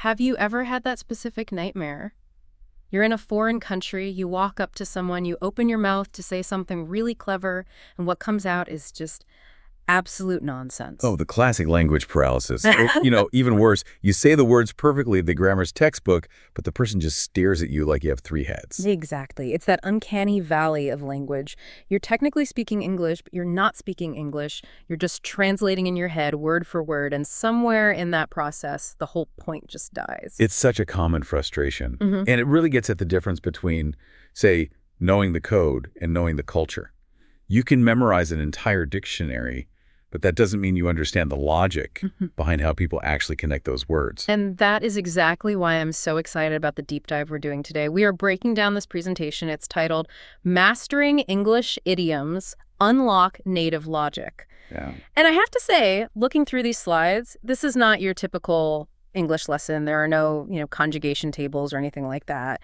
Have you ever had that specific nightmare? You're in a foreign country, you walk up to someone, you open your mouth to say something really clever, and what comes out is just absolute nonsense. Oh, the classic language paralysis. Or, even worse, you say the words perfectly, the grammar's textbook, but the person just stares at you like you have three heads. Exactly. It's that uncanny valley of language. You're technically speaking English, but you're not speaking English. You're just translating in your head word for word, and somewhere in that process, the whole point just dies. It's such a common frustration. Mhm. And it really gets at the difference between, say, knowing the code and knowing the culture. You can memorize an entire dictionary, but that doesn't mean you understand the logic behind how people actually connect those words. And that is exactly why I'm so excited about the deep dive we're doing today. We are breaking down this presentation. It's titled Mastering English Idioms, Unlock Native Logic. Yeah. And I have to say, looking through these slides, this is not your typical English lesson. There are no, conjugation tables or anything like that.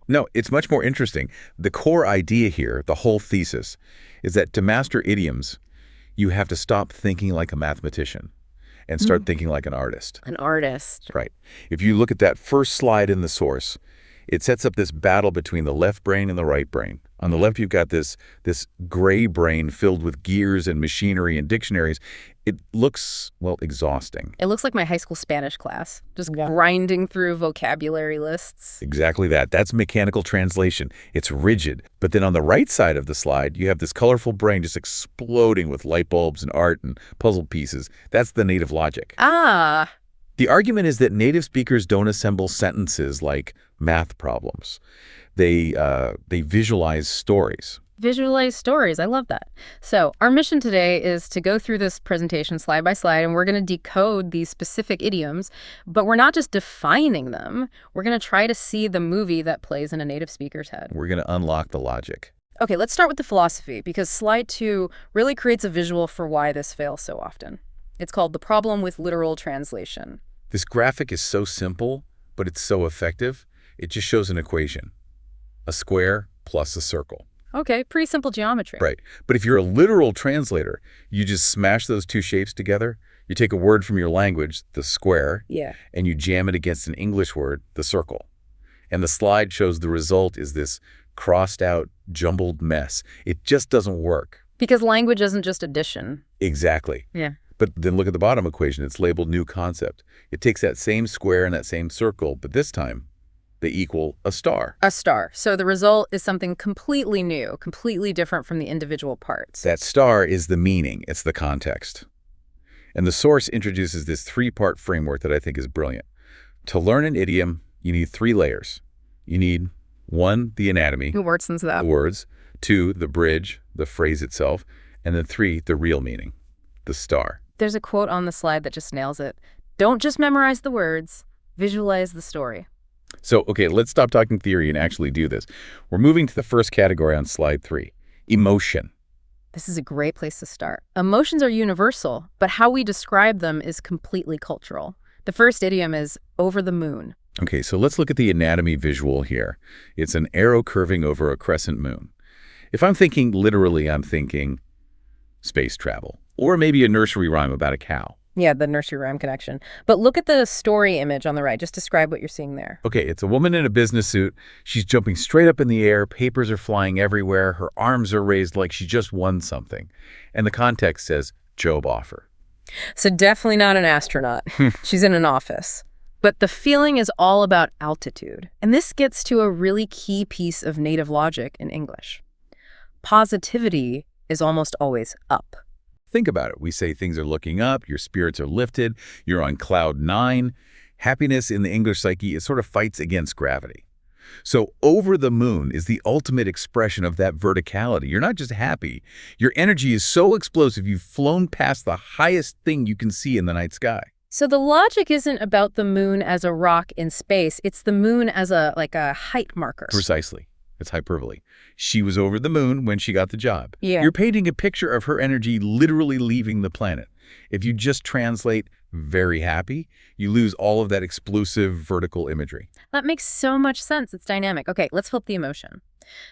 No, it's much more interesting. The core idea here, the whole thesis, is that to master idioms, you have to stop thinking like a mathematician and start thinking like an artist. An artist. Right. If you look at that first slide in the source, it sets up this battle between the left brain and the right brain. On the left, you've got this gray brain filled with gears and machinery and dictionaries. It looks, well, exhausting. It looks like my high school Spanish class, just grinding through vocabulary lists. Exactly that. That's mechanical translation. It's rigid. But then on the right side of the slide, you have this colorful brain just exploding with light bulbs and art and puzzle pieces. That's the native logic. Ah. The argument is that native speakers don't assemble sentences like math problems. They visualize stories. Visualize stories. I love that. So our mission today is to go through this presentation slide by slide, and we're going to decode these specific idioms, but we're not just defining them. We're going to try to see the movie that plays in a native speaker's head. We're going to unlock the logic. Okay, let's start with the philosophy, because slide 2 really creates a visual for why this fails so often. It's called the problem with literal translation. This graphic is so simple, but it's so effective. It just shows an equation. A square plus a circle. Okay, pretty simple geometry. Right. But if you're a literal translator, you just smash those two shapes together. You take a word from your language, the square, and you jam it against an English word, the circle. And the slide shows the result is this crossed out, jumbled mess. It just doesn't work. Because language isn't just addition. Exactly. Yeah. But then look at the bottom equation. It's labeled new concept. It takes that same square and that same circle, but this time they equal a star. A star. So the result is something completely new, completely different from the individual parts. That star is the meaning. It's the context. And the source introduces this three-part framework that I think is brilliant. To learn an idiom, you need three layers. You need 1, the anatomy. Who works into that? The words. 2, the bridge, the phrase itself. And then 3, the real meaning, the star. There's a quote on the slide that just nails it. Don't just memorize the words, visualize the story. So, okay, let's stop talking theory and actually do this. We're moving to the first category on slide 3, emotion. This is a great place to start. Emotions are universal, but how we describe them is completely cultural. The first idiom is over the moon. Okay, so let's look at the anatomy visual here. It's an arrow curving over a crescent moon. If I'm thinking literally, I'm thinking space travel, or maybe a nursery rhyme about a cow. Yeah, the nursery rhyme connection. But look at the story image on the right. Just describe what you're seeing there. Okay, it's a woman in a business suit. She's jumping straight up in the air. Papers are flying everywhere. Her arms are raised like she just won something. And the context says, job offer. So definitely not an astronaut. She's in an office. But the feeling is all about altitude. And this gets to a really key piece of native logic in English. Positivity is almost always up. Think about it. We say things are looking up, your spirits are lifted, you're on cloud 9. Happiness in the English psyche, it sort of fights against gravity. So over the moon is the ultimate expression of that verticality. You're not just happy. Your energy is so explosive you've flown past the highest thing you can see in the night sky. So the logic isn't about the moon as a rock in space. It's the moon as a height marker. Precisely. It's hyperbole. She was over the moon when she got the job. Yeah. You're painting a picture of her energy literally leaving the planet. If you just translate very happy, you lose all of that explosive vertical imagery. That makes so much sense. It's dynamic. Okay, let's flip the emotion.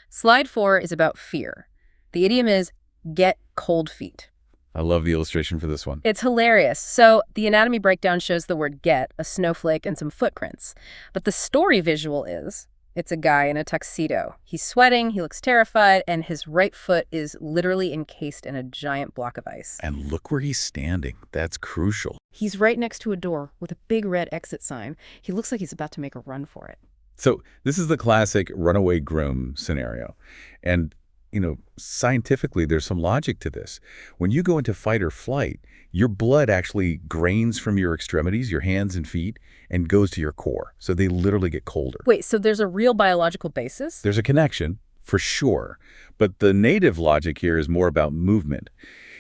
Slide 4 is about fear. The idiom is get cold feet. I love the illustration for this one. It's hilarious. So the anatomy breakdown shows the word get, a snowflake, and some footprints. But the story visual is, it's a guy in a tuxedo. He's sweating, he looks terrified, and his right foot is literally encased in a giant block of ice. And look where he's standing. That's crucial. He's right next to a door with a big red exit sign. He looks like he's about to make a run for it. So this is the classic runaway groom scenario. And scientifically, there's some logic to this. When you go into fight or flight, your blood actually grains from your extremities, your hands and feet, and goes to your core. So they literally get colder. Wait, so there's a real biological basis? There's a connection, for sure. But the native logic here is more about movement.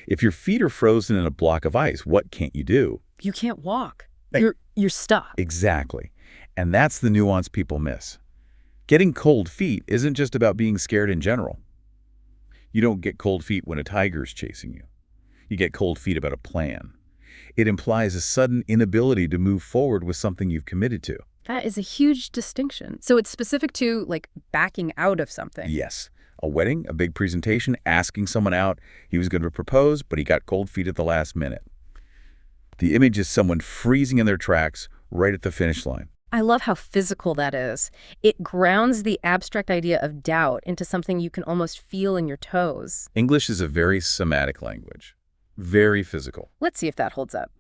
If your feet are frozen in a block of ice, what can't you do? You can't walk. You're stuck. Exactly. And that's the nuance people miss. Getting cold feet isn't just about being scared in general. You don't get cold feet when a tiger's chasing you. You get cold feet about a plan. It implies a sudden inability to move forward with something you've committed to. That is a huge distinction. So it's specific to, like, backing out of something. Yes. A wedding, a big presentation, asking someone out. He was going to propose, but he got cold feet at the last minute. The image is someone freezing in their tracks right at the finish line. I love how physical that is. It grounds the abstract idea of doubt into something you can almost feel in your toes. English is a very somatic language. Very physical. Let's see if that holds up.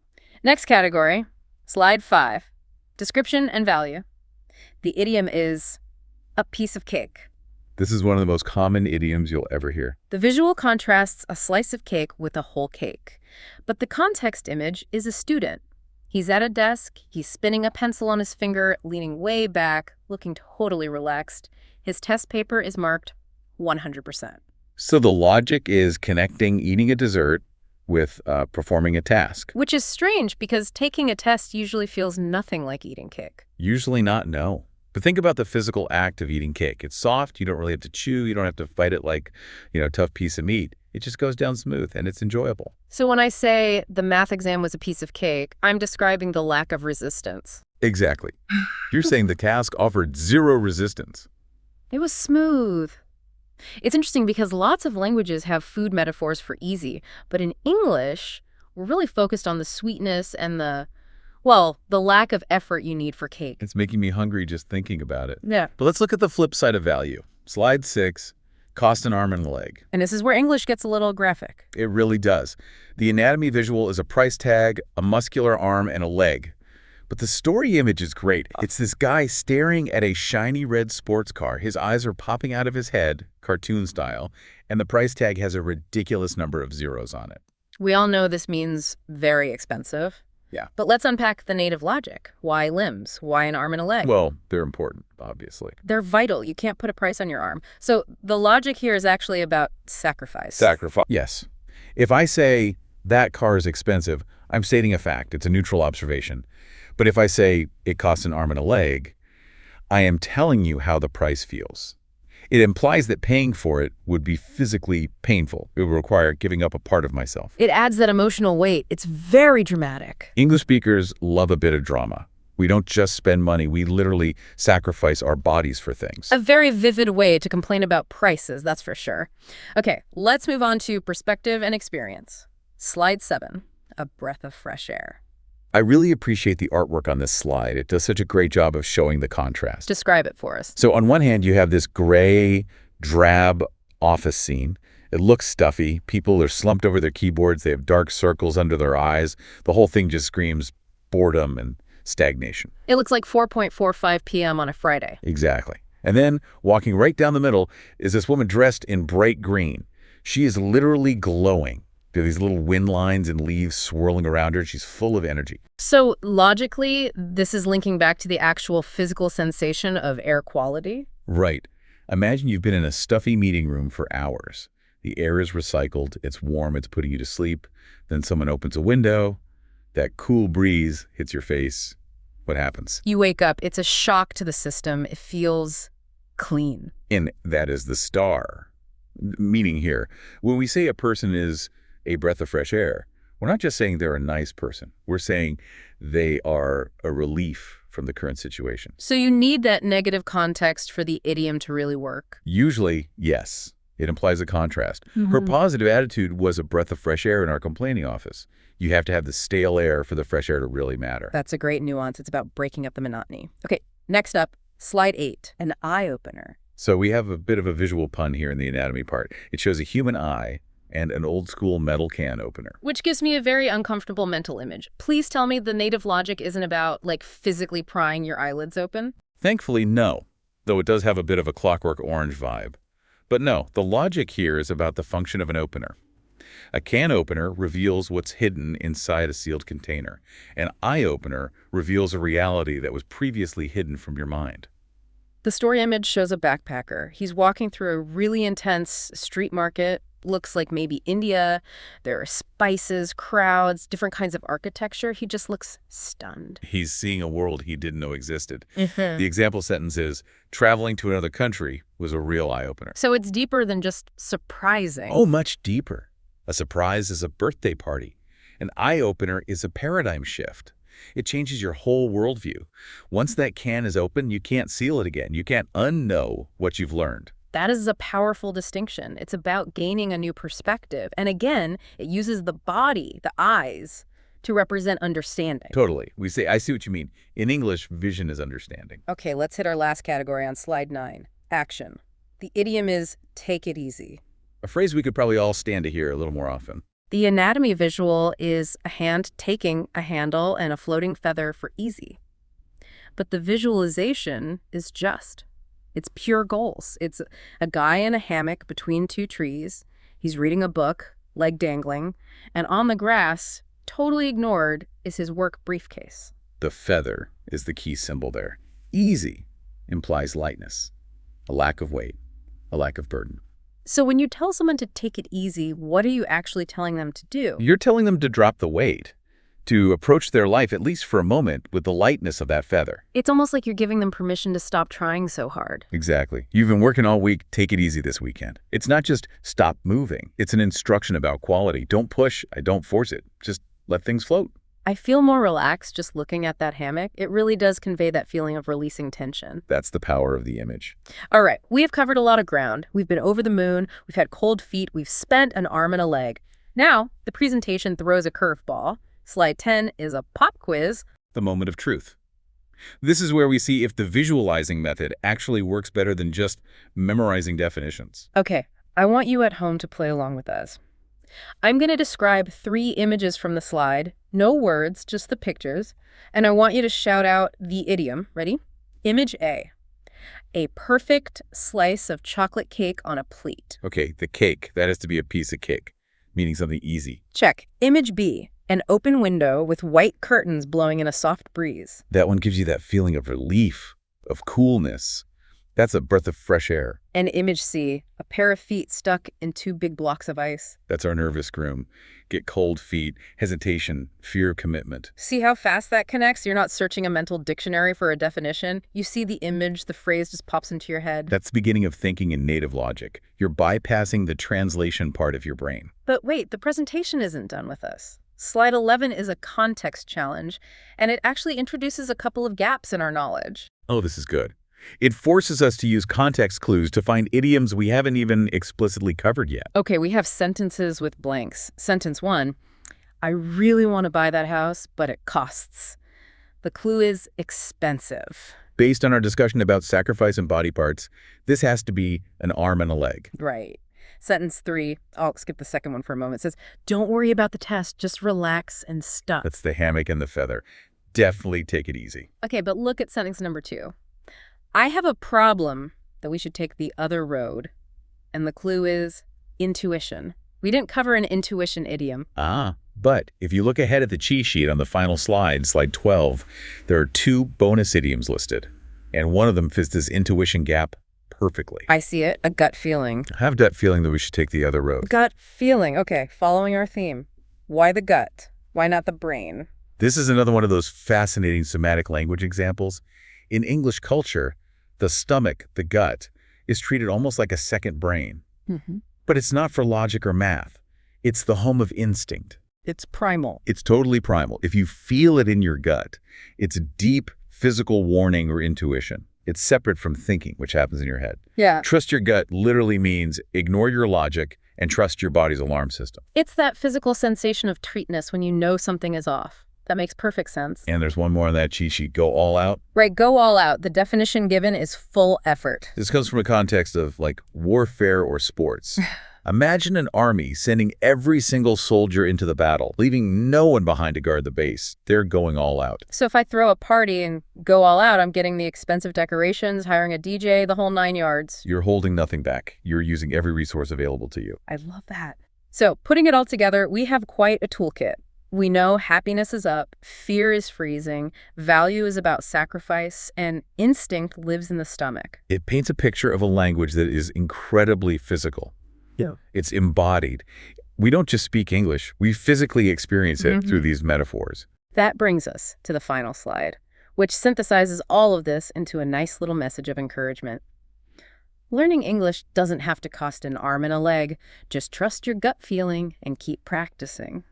Next category, slide 5, description and value. The idiom is a piece of cake. This is one of the most common idioms you'll ever hear. The visual contrasts a slice of cake with a whole cake. But the context image is a student. He's at a desk, he's spinning a pencil on his finger, leaning way back, looking totally relaxed. His test paper is marked 100%. So the logic is connecting eating a dessert with performing a task. Which is strange because taking a test usually feels nothing like eating cake. Usually not, no. But think about the physical act of eating cake. It's soft, you don't really have to chew, you don't have to fight it like, a tough piece of meat. It just goes down smooth and it's enjoyable. So when I say the math exam was a piece of cake, I'm describing the lack of resistance. Exactly. You're saying the task offered zero resistance. It was smooth. It's interesting because lots of languages have food metaphors for easy, but in English, we're really focused on the sweetness and the lack of effort you need for cake. It's making me hungry just thinking about it. Yeah. But let's look at the flip side of value. Slide 6. Cost an arm and a leg. And this is where English gets a little graphic. It really does. The anatomy visual is a price tag, a muscular arm, and a leg. But the story image is great. It's this guy staring at a shiny red sports car. His eyes are popping out of his head, cartoon style, and the price tag has a ridiculous number of zeros on it. We all know this means very expensive. Yeah. But let's unpack the native logic. Why limbs? Why an arm and a leg? Well, they're important, obviously. They're vital. You can't put a price on your arm. So the logic here is actually about sacrifice. Sacrifice. Yes. If I say that car is expensive, I'm stating a fact. It's a neutral observation. But if I say it costs an arm and a leg, I am telling you how the price feels. It implies that paying for it would be physically painful. It would require giving up a part of myself. It adds that emotional weight. It's very dramatic. English speakers love a bit of drama. We don't just spend money. We literally sacrifice our bodies for things. A very vivid way to complain about prices, that's for sure. Okay, let's move on to perspective and experience. Slide 7, a breath of fresh air. I really appreciate the artwork on this slide. It does such a great job of showing the contrast. Describe it for us. So on one hand, you have this gray, drab office scene. It looks stuffy. People are slumped over their keyboards. They have dark circles under their eyes. The whole thing just screams boredom and stagnation. It looks like 4:45 p.m. on a Friday. Exactly. And then, walking right down the middle, is this woman dressed in bright green. She is literally glowing. There are these little wind lines and leaves swirling around her. She's full of energy. So logically, this is linking back to the actual physical sensation of air quality? Right. Imagine you've been in a stuffy meeting room for hours. The air is recycled. It's warm. It's putting you to sleep. Then someone opens a window. That cool breeze hits your face. What happens? You wake up. It's a shock to the system. It feels clean. And that is the star. Meaning here, when we say a person is a breath of fresh air, we're not just saying they're a nice person. We're saying they are a relief from the current situation. So you need that negative context for the idiom to really work? Usually, yes. It implies a contrast. Her positive attitude was a breath of fresh air in our complaining office. You have to have the stale air for the fresh air to really matter. That's a great nuance. It's about breaking up the monotony. Okay, next up, slide 8, an eye-opener. So we have a bit of a visual pun here in the anatomy part. It shows a human eye and an old-school metal can opener. Which gives me a very uncomfortable mental image. Please tell me the native logic isn't about, like, physically prying your eyelids open? Thankfully, no, though it does have a bit of a Clockwork Orange vibe. But no, the logic here is about the function of an opener. A can opener reveals what's hidden inside a sealed container. An eye opener reveals a reality that was previously hidden from your mind. The story image shows a backpacker. He's walking through a really intense street market. Looks like maybe India. There are spices, crowds, different kinds of architecture. He just looks stunned. He's seeing a world he didn't know existed. The example sentence is, traveling to another country was a real eye-opener. So it's deeper than just surprising. Oh, much deeper. A surprise is a birthday party. An eye-opener is a paradigm shift. It changes your whole worldview. Once that can is open, you can't seal it again. You can't unknow what you've learned. That is a powerful distinction. It's about gaining a new perspective. And again, it uses the body, the eyes, to represent understanding. Totally. We say, I see what you mean. In English, vision is understanding. Okay, let's hit our last category on slide 9, action. The idiom is take it easy. A phrase we could probably all stand to hear a little more often. The anatomy visual is a hand taking a handle and a floating feather for easy. But the visualization is just. It's pure goals. It's a guy in a hammock between two trees. He's reading a book, leg dangling, and on the grass, totally ignored, is his work briefcase. The feather is the key symbol there. Easy implies lightness, a lack of weight, a lack of burden. So when you tell someone to take it easy, what are you actually telling them to do? You're telling them to drop the weight, to approach their life, at least for a moment, with the lightness of that feather. It's almost like you're giving them permission to stop trying so hard. Exactly. You've been working all week, take it easy this weekend. It's not just stop moving. It's an instruction about quality. Don't push, don't force it. Just let things float. I feel more relaxed just looking at that hammock. It really does convey that feeling of releasing tension. That's the power of the image. All right, we have covered a lot of ground. We've been over the moon, we've had cold feet, we've spent an arm and a leg. Now, the presentation throws a curveball. Slide 10 is a pop quiz. The moment of truth. This is where we see if the visualizing method actually works better than just memorizing definitions. Okay, I want you at home to play along with us. I'm going to describe 3 images from the slide. No words, just the pictures. And I want you to shout out the idiom. Ready? Image A perfect slice of chocolate cake on a plate. Okay, the cake. That has to be a piece of cake, meaning something easy. Check. Image B, an open window with white curtains blowing in a soft breeze. That one gives you that feeling of relief, of coolness. That's a breath of fresh air. And image C, a pair of feet stuck in 2 big blocks of ice. That's our nervous groom. Get cold feet, hesitation, fear of commitment. See how fast that connects? You're not searching a mental dictionary for a definition. You see the image, the phrase just pops into your head. That's the beginning of thinking in native logic. You're bypassing the translation part of your brain. But wait, the presentation isn't done with us. Slide 11 is a context challenge, and it actually introduces a couple of gaps in our knowledge. Oh, this is good. It forces us to use context clues to find idioms we haven't even explicitly covered yet. Okay, we have sentences with blanks. Sentence 1, I really want to buy that house, but it costs. The clue is expensive. Based on our discussion about sacrifice and body parts, this has to be an arm and a leg. Right. Sentence 3, I'll skip the second one for a moment, says, don't worry about the test, just relax and stuff. That's the hammock and the feather. Definitely take it easy. Okay, but look at sentence number 2. I have a problem that we should take the other road, and the clue is intuition. We didn't cover an intuition idiom. But if you look ahead at the cheat sheet on the final slide, slide 12, there are 2 bonus idioms listed, and one of them fits this intuition gap perfectly. I see it, a gut feeling. I have that feeling that we should take the other road. Gut feeling, okay, following our theme. Why the gut? Why not the brain? This is another one of those fascinating somatic language examples. In English culture, the stomach, the gut, is treated almost like a second brain. But it's not for logic or math. It's the home of instinct. It's primal. It's totally primal. If you feel it in your gut, it's a deep physical warning or intuition. It's separate from thinking, which happens in your head. Yeah. Trust your gut literally means ignore your logic and trust your body's alarm system. It's that physical sensation of treatness when you know something is off. That makes perfect sense. And there's one more on that cheat sheet. Go all out. Right, go all out. The definition given is full effort. This comes from a context of, like, warfare or sports. Imagine an army sending every single soldier into the battle, leaving no one behind to guard the base. They're going all out. So if I throw a party and go all out, I'm getting the expensive decorations, hiring a DJ, the whole 9 yards. You're holding nothing back. You're using every resource available to you. I love that. So putting it all together, we have quite a toolkit. We know happiness is up, fear is freezing, value is about sacrifice, and instinct lives in the stomach. It paints a picture of a language that is incredibly physical. Yeah. It's embodied. We don't just speak English. We physically experience it through these metaphors. That brings us to the final slide, which synthesizes all of this into a nice little message of encouragement. Learning English doesn't have to cost an arm and a leg. Just trust your gut feeling and keep practicing.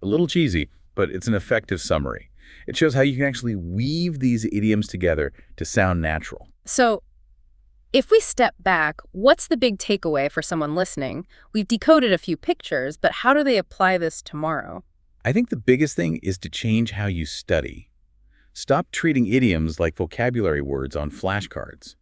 A little cheesy, but it's an effective summary. It shows how you can actually weave these idioms together to sound natural. So, if we step back, what's the big takeaway for someone listening? We've decoded a few pictures, but how do they apply this tomorrow? I think the biggest thing is to change how you study. Stop treating idioms like vocabulary words on flashcards.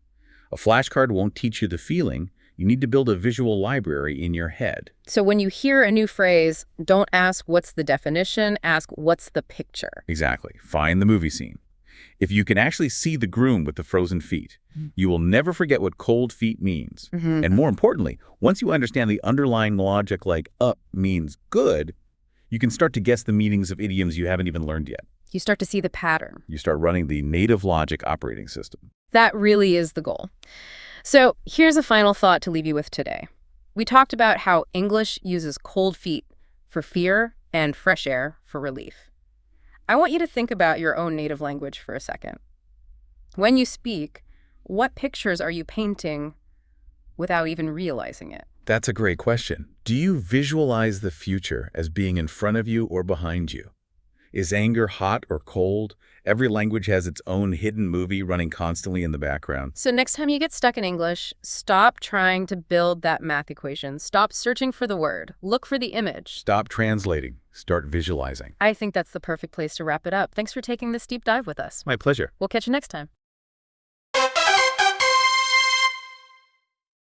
A flashcard won't teach you the feeling. You need to build a visual library in your head. So when you hear a new phrase, don't ask what's the definition, ask what's the picture. Exactly. Find the movie scene. If you can actually see the groom with the frozen feet, you will never forget what cold feet means. And more importantly, once you understand the underlying logic like up means good, you can start to guess the meanings of idioms you haven't even learned yet. You start to see the pattern. You start running the native logic operating system. That really is the goal. So here's a final thought to leave you with today. We talked about how English uses cold feet for fear and fresh air for relief. I want you to think about your own native language for a second. When you speak, what pictures are you painting without even realizing it? That's a great question. Do you visualize the future as being in front of you or behind you? Is anger hot or cold? Every language has its own hidden movie running constantly in the background. So next time you get stuck in English, stop trying to build that math equation. Stop searching for the word. Look for the image. Stop translating. Start visualizing. I think that's the perfect place to wrap it up. Thanks for taking this deep dive with us. My pleasure. We'll catch you next time.